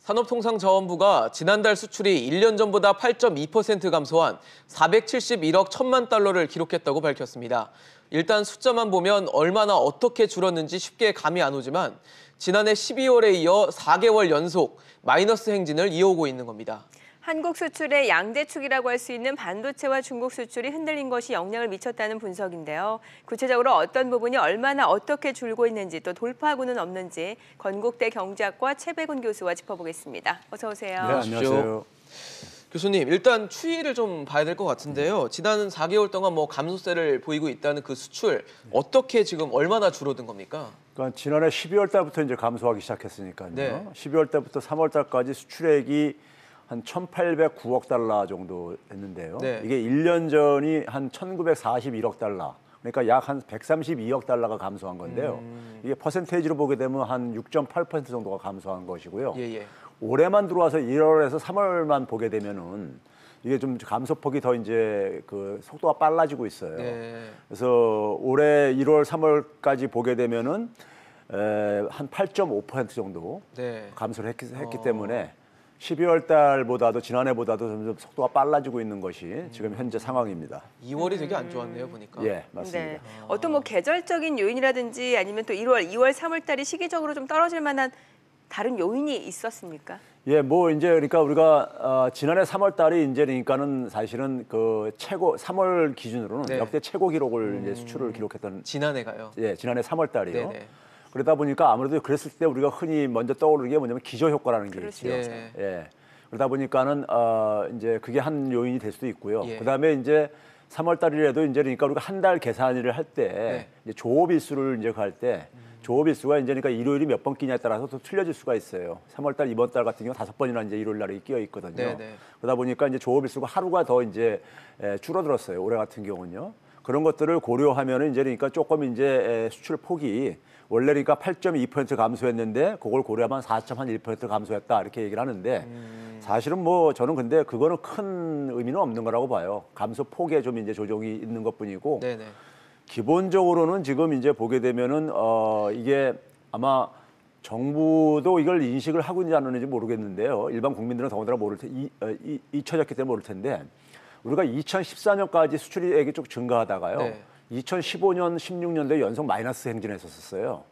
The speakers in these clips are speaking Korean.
산업통상자원부가 지난달 수출이 1년 전보다 8.2% 감소한 471억 1천만 달러를 기록했다고 밝혔습니다. 일단 숫자만 보면 얼마나 어떻게 줄었는지 쉽게 감이 안 오지만 지난해 12월에 이어 4개월 연속 마이너스 행진을 이어오고 있는 겁니다. 한국 수출의 양대축이라고 할 수 있는 반도체와 중국 수출이 흔들린 것이 영향을 미쳤다는 분석인데요. 구체적으로 어떤 부분이 얼마나 어떻게 줄고 있는지 또 돌파구는 없는지 건국대 경제학과 최백운 교수와 짚어보겠습니다. 어서 오세요. 네, 안녕하세요. 교수님, 일단 추이를 좀 봐야 될 것 같은데요. 지난 4개월 동안 감소세를 보이고 있다는 그 수출, 어떻게 지금 얼마나 줄어든 겁니까? 그러니까 지난해 12월 달부터 이제 감소하기 시작했으니까요. 네. 12월 달부터 3월 달까지 수출액이 한 1,809억 달러 정도 됐는데요. 네. 이게 1년 전이 한 1,941억 달러. 그러니까 약 한 132억 달러가 감소한 건데요. 이게 퍼센테이지로 보게 되면 한 6.8% 정도가 감소한 것이고요. 예. 올해만 들어와서 1월에서 3월만 보게 되면은 이게 좀 감소폭이 더 이제 그 속도가 빨라지고 있어요. 네. 그래서 올해 1월, 3월까지 보게 되면은 한 8.5% 정도 네. 감소를 했기 때문에 12월 달보다도 지난해보다도 점점 속도가 빨라지고 있는 것이 지금 현재 상황입니다. 2월이 되게 안 좋았네요, 보니까. 예, 맞습니다. 네. 어떤 계절적인 요인이라든지 아니면 또 1월, 2월, 3월 달이 시기적으로 좀 떨어질 만한 다른 요인이 있었습니까? 예, 이제 그러니까 우리가 지난해 3월 달이 이제 그러니까는 사실은 그 최고 3월 기준으로는 네. 역대 최고 기록을 이제 수출을 기록했던 지난해가요? 예, 지난해 3월 달이요. 네네. 그러다 보니까 아무래도 그랬을 때 우리가 흔히 먼저 떠오르는 게 뭐냐면 기저 효과라는 게 그렇죠. 있죠. 예. 그러다 보니까는 이제 그게 한 요인이 될 수도 있고요. 예. 그다음에 이제 3월 달이라도 이제 그러니까 우리가 한 달 계산일을 할 때 네. 이제 조업일수를 이제 할 때 조업일수가 이제 그러니까 일요일이 몇 번 끼냐에 따라서 또 틀려질 수가 있어요. 3월 달 이번 달 같은 경우 5번이나 이제 일요일 날이 끼어 있거든요. 네네. 그러다 보니까 이제 조업일수가 하루가 더 이제 줄어들었어요. 올해 같은 경우는요. 그런 것들을 고려하면은 이제 그러니까 조금 이제 수출 폭이 원래 그러니까 8.2% 감소했는데 그걸 고려하면 4.1% 감소했다 이렇게 얘기를 하는데 사실은 저는 근데 그거는 큰 의미는 없는 거라고 봐요. 감소 폭에 좀 이제 조정이 있는 것뿐이고 네네. 기본적으로는 지금 이제 보게 되면은 이게 아마 정부도 이걸 인식을 하고 있는지 안 하는지 모르겠는데요. 일반 국민들은 더군다나 잊혀졌기 때문에 모를 텐데 우리가 2014년까지 수출액이 쭉 증가하다가요. 네. 2015년, 16년도에 연속 마이너스 행진했었어요.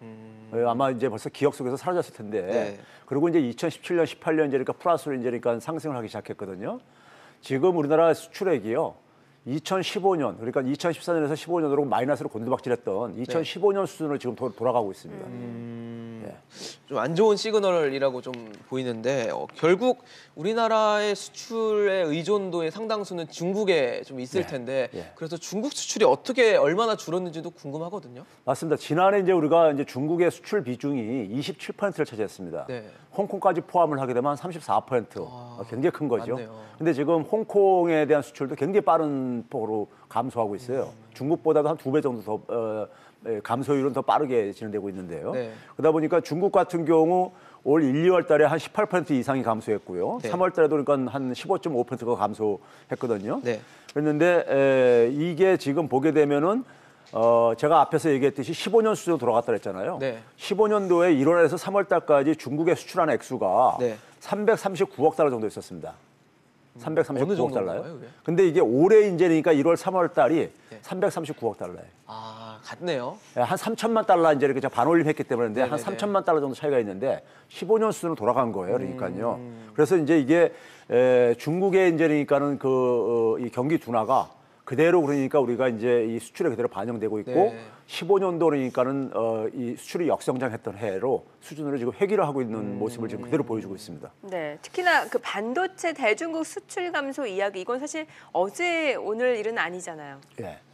아마 이제 벌써 기억 속에서 사라졌을 텐데. 네. 그리고 이제 2017년, 18년 이제 그러니까 플러스로 이제 그러니까 상승을 하기 시작했거든요. 지금 우리나라 수출액이요. 2015년, 그러니까 2014년에서 15년으로 마이너스로 곤두박질했던 2015년 수준으로 지금 돌아가고 있습니다. 예. 좀 안 좋은 시그널이라고 좀 보이는데 결국 우리나라의 수출의 의존도의 상당수는 중국에 좀 있을 텐데 그래서 중국 수출이 얼마나 줄었는지도 궁금하거든요. 맞습니다. 지난해 이제 우리가 이제 중국의 수출 비중이 27%를 차지했습니다. 네. 홍콩까지 포함을 하게 되면 34%. 굉장히 큰 거죠. 맞네요. 근데 지금 홍콩에 대한 수출도 굉장히 빠른 폭으로 감소하고 있어요. 중국보다도 한 2배 정도 더 감소율은 더 빠르게 진행되고 있는데요. 네. 그러다 보니까 중국 같은 경우 올 1, 2월 달에 한 18% 이상이 감소했고요. 네. 3월 달에도 그러니까 한 15.5%가 감소했거든요. 네. 그랬는데 이게 지금 보게 되면은 제가 앞에서 얘기했듯이 15년 수준으로 돌아갔다 그랬잖아요. 네. 15년도에 1월에서 3월 달까지 중국에 수출한 액수가 네. 339억 달러 정도 있었습니다. 어느 339억 정도인가요, 달러요. 그게? 근데 이게 올해 이제 그러니까 1월, 3월 달이 339억 달러예요. 같네요. 한 3천만 달러 이제 이렇게 반올림했기 때문에 한 네네네. 3천만 달러 정도 차이가 있는데 15년 수준으로 돌아간 거예요. 그러니까요. 그래서 이제 이게 중국의 이제 그러니까는 이 경기 둔화가 그대로 그러니까 우리가 이제 이 수출에 그대로 반영되고 있고 네. 15년도 그러니까는 이 수출이 역성장했던 해로 수준으로 지금 회귀를 하고 있는 모습을 지금 그대로 보여주고 있습니다. 네, 특히나 그 반도체 대중국 수출 감소 이야기 이건 사실 어제 오늘 일은 아니잖아요.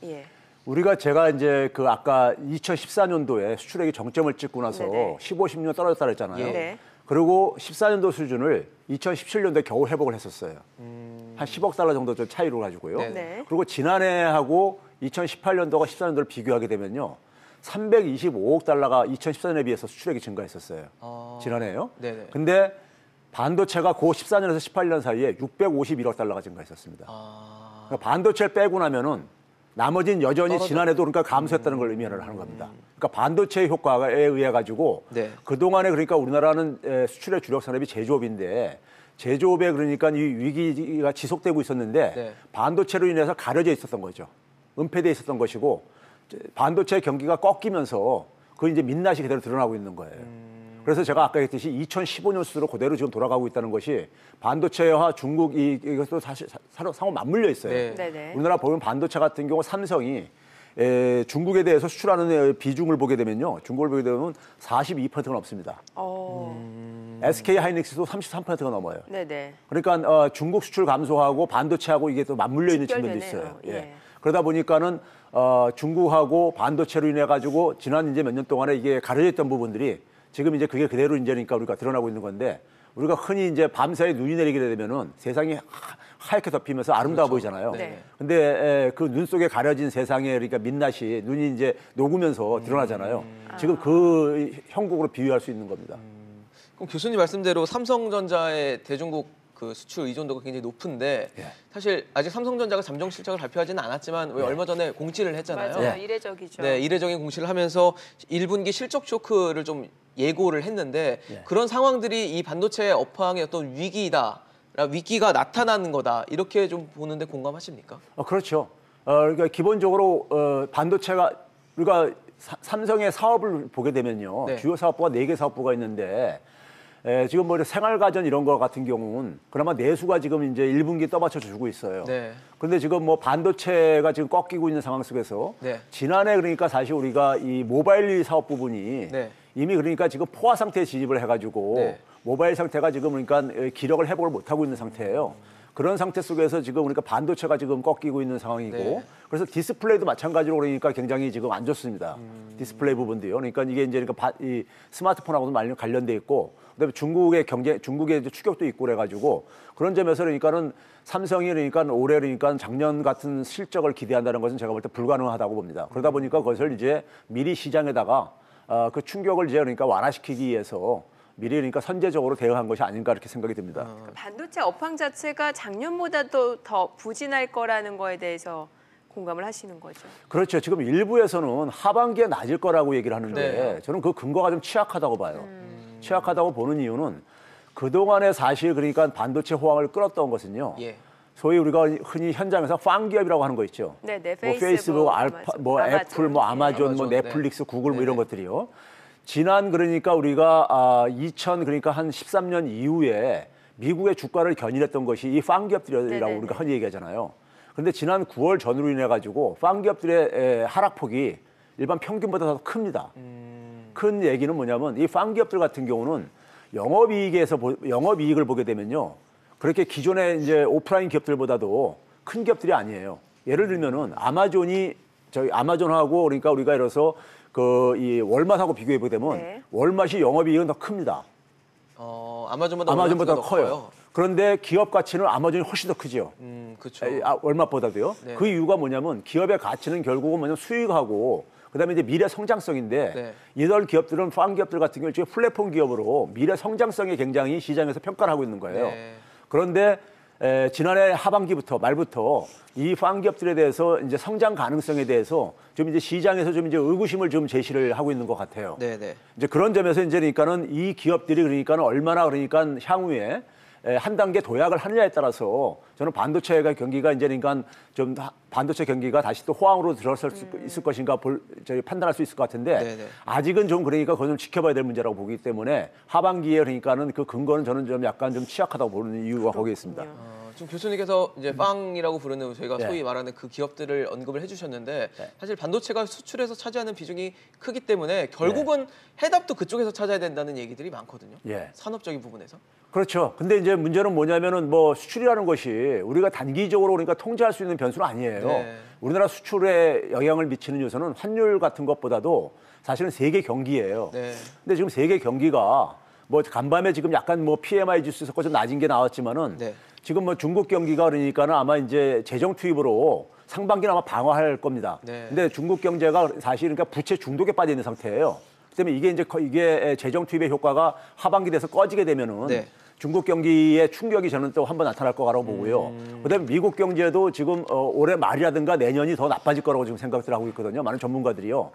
예. 우리가 제가 이제 그 아까 2014년도에 수출액이 정점을 찍고 나서 네네. 15, 16년 떨어졌다 그랬잖아요. 네. 그리고 14년도 수준을 2017년도에 겨우 회복을 했었어요. 한 10억 달러 정도 좀 차이로 가지고요. 네. 그리고 지난해하고 2018년도가 14년도를 비교하게 되면요. 325억 달러가 2014년에 비해서 수출액이 증가했었어요. 지난해요. 네네. 근데 반도체가 그 14년에서 18년 사이에 651억 달러가 증가했었습니다. 그러니까 반도체를 빼고 나면은 나머지는 여전히 지난해도 그러니까 감소했다는 걸 의미하는 겁니다. 그러니까 반도체 효과에 의해 가지고 네. 그동안에 그러니까 우리나라는 수출의 주력 산업이 제조업인데 제조업에 그러니까 이 위기가 지속되고 있었는데 네. 반도체로 인해서 가려져 있었던 거죠. 은폐돼 있었던 것이고 반도체 경기가 꺾이면서 그 이제 민낯이 그대로 드러나고 있는 거예요. 그래서 제가 아까 했듯이 2015년 수로 그대로 지금 돌아가고 있다는 것이 반도체와 중국 이것도 사실 상호 맞물려 있어요. 네. 네네. 우리나라 보면 반도체 같은 경우 삼성이 중국에 대해서 수출하는 비중을 보게 되면요. 중국을 보게 되면 42%가 넘습니다. SK 하이닉스도 33%가 넘어요. 네네. 그러니까 중국 수출 감소하고 반도체하고 이게 또 맞물려 있는 측면도 직결되네요. 있어요. 예. 그러다 보니까는 중국하고 반도체로 인해 가지고 지난 이제 몇 년 동안에 이게 가려져 있던 부분들이 지금 이제 그게 그대로 이제 그러니까 우리가 드러나고 있는 건데 우리가 흔히 이제 밤사이 눈이 내리게 되면은 세상이 하얗게 덮이면서 아름다워 보이잖아요. 네. 근데 그 눈 속에 가려진 세상에 그러니까 민낯이 눈이 이제 녹으면서 드러나잖아요. 지금 그 형국으로 비유할 수 있는 겁니다. 그럼 교수님 말씀대로 삼성전자의 대중국 그 수출 의존도가 굉장히 높은데 예. 사실 아직 삼성전자가 잠정 실적을 발표하지는 않았지만 왜 얼마 전에 공시를 했잖아요. 맞아요. 예. 이례적이죠. 네, 이례적인 공시를 하면서 1분기 실적 쇼크를 좀 예고를 했는데 예. 그런 상황들이 이 반도체 업황의 어떤 위기가 나타나는 거다 이렇게 좀 보는데 공감하십니까? 그렇죠. 그러니까 기본적으로 반도체가 우리가 삼성의 사업을 보게 되면요. 네. 주요 사업부가 4개 사업부가 있는데 지금 뭐 생활가전 이런 거 같은 경우는 그나마 내수가 지금 이제 1분기 떠받쳐 주고 있어요. 네. 그런데 지금 뭐 반도체가 지금 꺾이고 있는 상황 속에서 네. 지난해 그러니까 사실 우리가 이 모바일 사업 부분이 네. 이미 그러니까 지금 포화 상태에 진입을 해가지고 네. 모바일 상태가 지금 그러니까 기력을 회복을 못하고 있는 상태예요. 그런 상태 속에서 지금 우리가 반도체가 지금 꺾이고 있는 상황이고 네. 그래서 디스플레이도 마찬가지로 그러니까 굉장히 지금 안 좋습니다. 디스플레이 부분도요. 그러니까 이게 이제 그러니까 이 스마트폰하고도 많이 관련돼 있고 그다음에 중국의 이제 추격도 있고 그래가지고 그런 점에서 그러니까는 삼성이 그러니까 올해 그러니까 작년 같은 실적을 기대한다는 것은 제가 볼 때 불가능하다고 봅니다. 그러다 보니까 그것을 이제 미리 시장에다가 그 충격을 이제 그러니까 완화시키기 위해서 미리 그러니까 선제적으로 대응한 것이 아닌가 이렇게 생각이 듭니다. 그 반도체 업황 자체가 작년보다도 더 부진할 거라는 거에 대해서 공감을 하시는 거죠. 그렇죠. 지금 일부에서는 하반기에 낮을 거라고 얘기를 하는데 네. 저는 그 근거가 좀 취약하다고 봐요. 취약하다고 보는 이유는 그동안에 사실 그러니까 반도체 호황을 끌었던 것은요. 예. 소위 우리가 흔히 현장에서 팡기업이라고 하는 거 있죠. 네네. 뭐 페이스북, 뭐 아마존. 애플, 뭐 아마존, 뭐 네. 넷플릭스, 구글 뭐 네네. 이런 것들이요. 지난 그러니까 우리가 2000 그러니까 한 13년 이후에 미국의 주가를 견인했던 것이 이 팡기업들이라고 네네네. 우리가 흔히 얘기하잖아요. 그런데 지난 9월 전후로 인해 가지고 팡기업들의 하락폭이 일반 평균보다 더 큽니다. 큰 얘기는 뭐냐면 이 팡기업들 같은 경우는 영업이익을 보게 되면요. 그렇게 기존의 이제 오프라인 기업들보다도 큰 기업들이 아니에요. 예를 들면은 아마존하고 그러니까 우리가 이래서 이 월마트하고 비교해 보게 되면 네. 월마트이 영업이익은 더 큽니다. 아마존보다 아마존보다 월마트가 더 커요. 그런데 기업 가치는 아마존이 훨씬 더 크죠. 그렇죠. 월마트보다도요. 네. 그 이유가 뭐냐면 기업의 가치는 결국은 뭐냐면 수익하고 그다음에 이제 미래 성장성인데 네. 이런 기업들은 팡 기업들 같은 경우 지금 플랫폼 기업으로 미래 성장성에 굉장히 시장에서 평가를 하고 있는 거예요. 네. 그런데 지난해 하반기부터 말부터 이 팡 기업들에 대해서 이제 성장 가능성에 대해서 좀 이제 시장에서 좀 이제 의구심을 좀 제시를 하고 있는 것 같아요. 네네. 이제 그런 점에서 이제 그러니까는 이 기업들이 그러니까는 얼마나 그러니까 향후에 한 단계 도약을 하느냐에 따라서 저는 반도체가 경기가 이제 그러니까 좀 반도체 경기가 다시 또 호황으로 들어설 수 있을 것인가 저희 판단할 수 있을 것 같은데 네네. 아직은 좀 그러니까 그건 좀 지켜봐야 될 문제라고 보기 때문에 하반기에 그러니까는 그 근거는 저는 좀 약간 좀 취약하다고 보는 이유가 거기에 있습니다. 지금 교수님께서 이제 빵이라고 부르는 저희가 네. 소위 말하는 그 기업들을 언급을 해주셨는데 사실 반도체가 수출에서 차지하는 비중이 크기 때문에 결국은 해답도 그쪽에서 찾아야 된다는 얘기들이 많거든요. 예. 산업적인 부분에서. 그렇죠. 근데 이제 문제는 뭐냐면은 뭐 수출이라는 것이 우리가 단기적으로 그러니까 통제할 수 있는 변수는 아니에요. 네. 우리나라 수출에 영향을 미치는 요소는 환율 같은 것보다도 사실은 세계 경기예요. 네. 근데 지금 세계 경기가 뭐 간밤에 지금 약간 뭐 PMI 지수가 좀 낮은 게 나왔지만은 네. 지금 뭐 중국 경기가 그러니까는 아마 이제 재정 투입으로 상반기는 아마 방어할 겁니다. 네. 근데 중국 경제가 사실 그러니까 부채 중독에 빠져 있는 상태예요. 그다음에 이게 재정 투입의 효과가 하반기 돼서 꺼지게 되면은 네. 중국 경기의 충격이 저는 또 한번 나타날 거라고 보고요. 그다음에 미국 경제도 지금 올해 말이라든가 내년이 더 나빠질 거라고 지금 생각들 하고 있거든요. 많은 전문가들이요.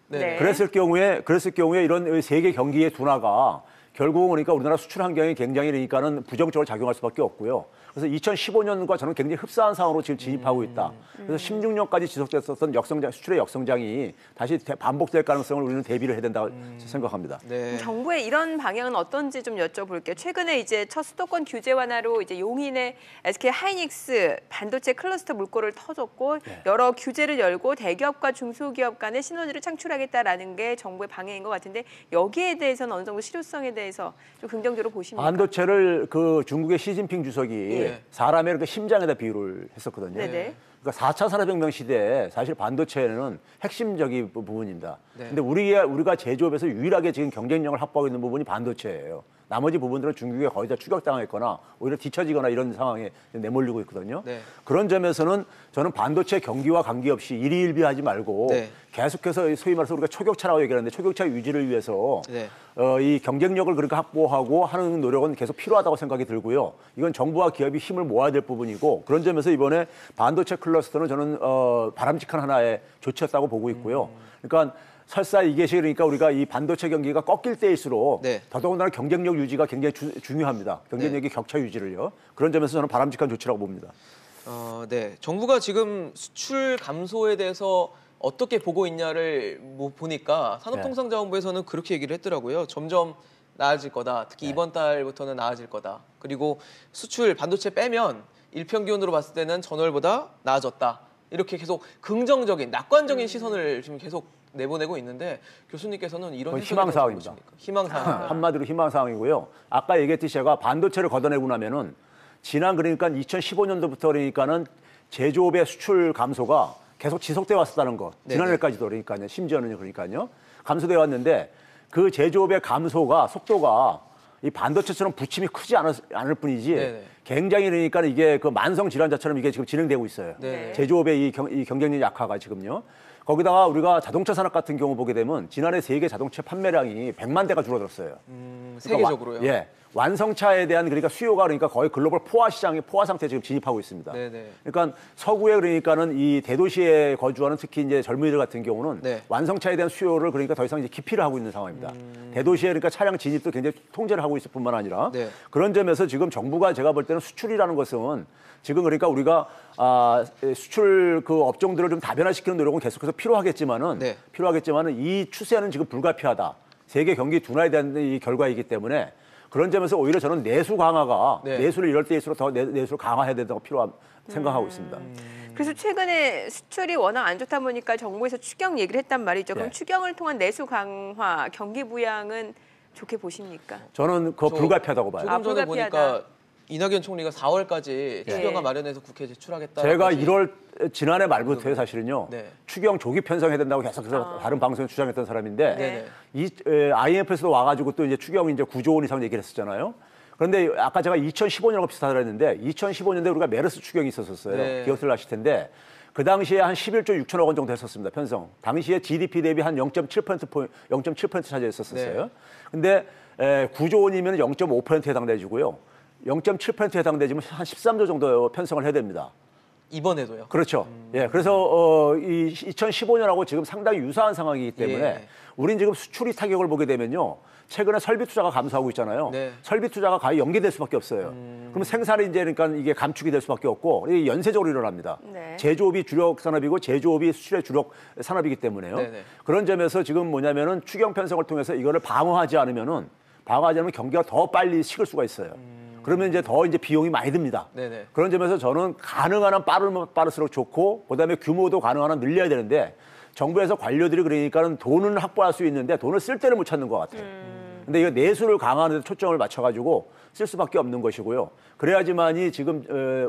네. 그랬을 경우에 이런 세계 경기의 둔화가 결국은 그러니까 우리나라 수출 환경이 굉장히 그러니까는 부정적으로 작용할 수밖에 없고요. 그래서 2015년과 저는 굉장히 흡사한 상황으로 지금 진입하고 있다. 그래서 16년까지 지속됐었던 수출의 역성장이 다시 반복될 가능성을 우리는 대비를 해야 된다고 생각합니다. 네. 정부의 이런 방향은 어떤지 좀 여쭤볼게요. 최근에 이제 첫 수도권 규제 완화로 이제 용인의 SK 하이닉스 반도체 클러스터 물꼬를 터줬고 여러 규제를 열고 대기업과 중소기업 간의 시너지를 창출하겠다라는 게 정부의 방향인 것 같은데 여기에 대해서는 어느 정도 실효성에 대해서 좀 긍정적으로 보십니까? 반도체를 그 중국의 시진핑 주석이 사람의 그 심장에다 비유를 했었거든요. 네네. 그러니까 4차 산업혁명 시대에 사실 반도체는 핵심적인 부분입니다. 네. 근데 우리가 제조업에서 유일하게 지금 경쟁력을 확보하고 있는 부분이 반도체예요. 나머지 부분들은 중국에 거의 다 추격당했거나 오히려 뒤처지거나 이런 상황에 내몰리고 있거든요. 네. 그런 점에서는 저는 반도체 경기와 관계없이 일희일비하지 말고 네. 계속해서 소위 말해서 우리가 초격차라고 얘기하는데 초격차 유지를 위해서 네. 이 경쟁력을 그러니까 확보하고 하는 노력은 계속 필요하다고 생각이 들고요. 이건 정부와 기업이 힘을 모아야 될 부분이고 그런 점에서 이번에 반도체 클러스터는 저는 바람직한 하나의 조치였다고 보고 있고요. 그러니까 설사 이것이 그러니까 우리가 이 반도체 경기가 꺾일 때일수록 네. 더더군다나 경쟁력 유지가 굉장히 중요합니다. 경쟁력의 격차 유지를요. 그런 점에서 저는 바람직한 조치라고 봅니다. 네. 정부가 지금 수출 감소에 대해서 어떻게 보고 있냐를 보니까 산업통상자원부에서는 그렇게 얘기를 했더라고요. 점점 나아질 거다. 특히 이번 달부터는 나아질 거다. 그리고 수출 반도체 빼면 일평균으로 봤을 때는 전월보다 나아졌다. 이렇게 계속 긍정적인, 낙관적인 시선을 지금 계속 내보내고 있는데 교수님께서는 이런 희망사항입니다. 희망사항. 한마디로 희망사항이고요. 아까 얘기했듯이 제가 반도체를 걷어내고 나면은 지난 그러니까 2015년도부터 그러니까는 제조업의 수출 감소가 계속 지속돼 왔었다는 거. 지난해까지도 그러니까요. 심지어는 그러니까요. 감소돼 왔는데 그 제조업의 감소가 속도가 이 반도체처럼 부침이 크지 않을 뿐이지 네네. 굉장히 그러니까 이게 그 만성 질환자처럼 이게 지금 진행되고 있어요. 네네. 제조업의 이 경쟁력 약화가 지금요. 거기다가 우리가 자동차 산업 같은 경우 보게 되면 지난해 세계 자동차 판매량이 100만 대가 줄어들었어요. 세계적으로요? 예. 완성차에 대한 그러니까 수요가 그러니까 거의 글로벌 포화 시장의 포화 상태에 지금 진입하고 있습니다. 네네. 그러니까 서구에 그러니까는 이 대도시에 거주하는 특히 이제 젊은이들 같은 경우는 네. 완성차에 대한 수요를 그러니까 더 이상 이제 기피를 하고 있는 상황입니다. 대도시에 그러니까 차량 진입도 굉장히 통제를 하고 있을 뿐만 아니라 네. 그런 점에서 지금 정부가 제가 볼 때는 수출이라는 것은 지금 그러니까 우리가 수출 그 업종들을 좀 다변화시키는 노력은 계속해서 필요하겠지만은 이 추세는 지금 불가피하다. 세계 경기 둔화에 대한 이 결과이기 때문에 그런 점에서 오히려 저는 내수 강화가 내수를 이럴 때일수록 더 내수를 강화해야 된다고 생각하고 있습니다. 그래서 최근에 수출이 워낙 안 좋다 보니까 정부에서 추경 얘기를 했단 말이죠. 그럼 추경을 통한 내수 강화, 경기 부양은 좋게 보십니까? 저는 그거 불가피하다고 봐요. 조금 전에 불가피하다. 보니까 이낙연 총리가 4월까지 추경안 마련해서 국회에 제출하겠다. 제가 지난해 말부터요 사실은요. 네. 추경 조기 편성해야 된다고 계속해서 다른 방송에 주장했던 사람인데 네네. 이 IMF에서도 와가지고 또 이제 추경 이제 9조 원 이상 얘기를 했었잖아요. 그런데 아까 제가 2015년하고 비슷하다 그랬는데 2015년에 우리가 메르스 추경이 있었어요. 네. 기억들 나실 텐데 그 당시에 한 11조 6천억 원 정도 했었습니다. 편성. 당시에 GDP 대비 한 0.7% 차지했었어요. 근데 9조 원이면 0.5%에 해당되고요. 0.7%에 해당되지만 한 13조 정도 편성을 해야 됩니다. 이번에도요? 그렇죠. 예, 그래서 이 2015년하고 지금 상당히 유사한 상황이기 때문에 우린 지금 수출이 타격을 보게 되면요. 최근에 설비 투자가 감소하고 있잖아요. 네. 설비 투자가 거의 연계될 수밖에 없어요. 그럼 생산이 이제 그러니까 이게 감축이 될 수밖에 없고 이게 연쇄적으로 일어납니다. 네. 제조업이 주력 산업이고 제조업이 수출의 주력 산업이기 때문에요. 네네. 그런 점에서 지금 뭐냐면은 추경 편성을 통해서 이거를 방어하지 않으면 경기가 더 빨리 식을 수가 있어요. 그러면 이제 더 비용이 많이 듭니다. 네네. 그런 점에서 저는 가능한 한 빠를수록 좋고 그다음에 규모도 가능한 한 늘려야 되는데 정부에서 관료들이 그러니까는 돈은 확보할 수 있는데 돈을 쓸 때를 못 찾는 것 같아요. 근데 이거 내수를 강화하는 데 초점을 맞춰가지고 쓸 수밖에 없는 것이고요. 그래야지만이 지금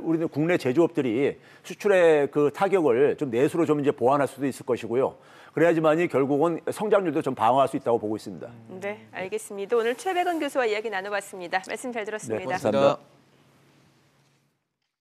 우리는 국내 제조업들이 수출의 그 타격을 좀 내수로 좀 이제 보완할 수도 있을 것이고요. 그래야지만이 결국은 성장률도 좀 방어할 수 있다고 보고 있습니다. 네, 알겠습니다. 오늘 최백은 교수와 이야기 나눠봤습니다. 말씀 잘 들었습니다. 네, 감사합니다.